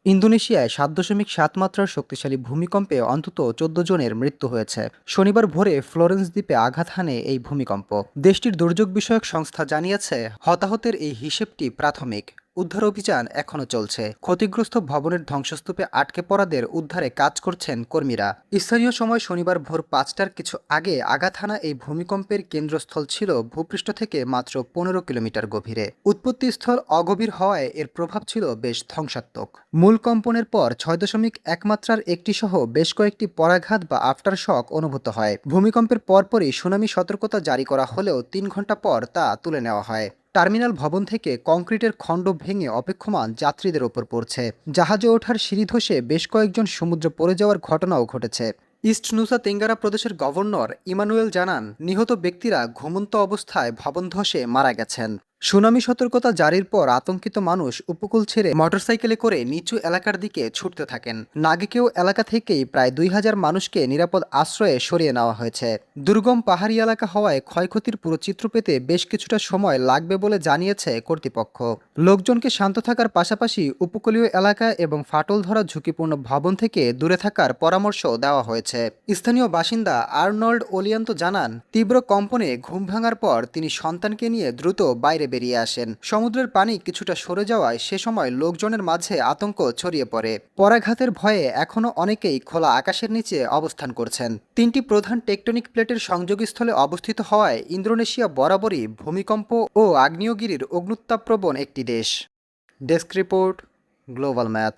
ইন্দোনেশিয়ায় ৭.৭ মাত্রার শক্তিশালী ভূমিকম্পে অন্তত ১৪ জনের মৃত্যু হয়েছে। শনিবার ভোরে ফ্লোরেন্স দ্বীপে আঘাত হানে এই ভূমিকম্প। দেশটির দুর্যোগ বিষয়ক সংস্থা জানিয়েছে, হতাহতের এই হিসেবটি প্রাথমিক। উদ্ধার অভিযান এখনও চলছে। ক্ষতিগ্রস্ত ভবনের ধ্বংসস্তূপে আটকে পড়াদের উদ্ধারে কাজ করছেন কর্মীরা। স্থানীয় সময় শনিবার ভোর ৫টার কিছু আগে আঘাত হানা এই ভূমিকম্পের কেন্দ্রস্থল ছিল ভূপৃষ্ঠ থেকে মাত্র ১৫ কিলোমিটার গভীরে। উৎপত্তিস্থল অগভীর হওয়ায় এর প্রভাব ছিল বেশ ধ্বংসাত্মক। মূল কম্পনের পর ৬.১ মাত্রার একটি সহ বেশ কয়েকটি পরাঘাত বা আফটার শক অনুভূত হয়। ভূমিকম্পের পরপরই সুনামি সতর্কতা জারি করা হলেও ৩ ঘন্টা পর তা তুলে নেওয়া হয়। টার্মিনাল ভবন থেকে কংক্রিটের খণ্ড ভেঙে অপেক্ষমান যাত্রীদের ওপর পড়ছে। জাহাজে ওঠার সিঁড়ি ধসে বেশ কয়েকজন সমুদ্রে পড়ে যাওয়ার ঘটনাও ঘটেছে। ইস্ট নুসা তেঙ্গারা প্রদেশের গভর্নর ইমানুয়েল জানান, নিহত ব্যক্তিরা ঘুমন্ত অবস্থায় ভবন ধসে মারা গেছেন। সুনামি সতর্কতা জারির পর আতঙ্কিত মানুষ উপকূল ছেড়ে মোটরসাইকেলে করে নিচু এলাকার দিকে ছুটতে থাকেন। নাগিকেও এলাকা থেকেই প্রায় ২,০০০ মানুষকে নিরাপদ আশ্রয়ে সরিয়ে নেওয়া হয়েছে। দুর্গম পাহাড়ি এলাকা হওয়ায় ক্ষয়ক্ষতির পুরো চিত্র পেতে বেশ কিছুটা সময় লাগবে বলে জানিয়েছে কর্তৃপক্ষ। লোকজনকে শান্ত থাকার পাশাপাশি উপকূলীয় এলাকা এবং ফাটল ধরা ঝুঁকিপূর্ণ ভবন থেকে দূরে থাকার পরামর্শ দেওয়া হয়েছে। স্থানীয় বাসিন্দা আর্নল্ড ওলিয়ান্ত জানান, তীব্র কম্পনে ঘুম ভাঙার পর তিনি সন্তানকে নিয়ে দ্রুত বাইরে বেরিয়ে আসেন। সমুদ্রের পানি কিছুটা সরে যাওয়ায় সে সময় লোকজনের মাঝে আতঙ্ক ছড়িয়ে পড়ে। পরাঘাতের ভয়ে এখনও অনেকেই খোলা আকাশের নিচে অবস্থান করছেন। ৩টি প্রধান টেকটনিক প্লেটের সংযোগস্থলে অবস্থিত হওয়ায় ইন্দোনেশিয়া বরাবরই ভূমিকম্প ও আগ্নেয়গিরির অগ্ন্যুত্তাপপ্রবণ একটি দেশ। Desk report, global math.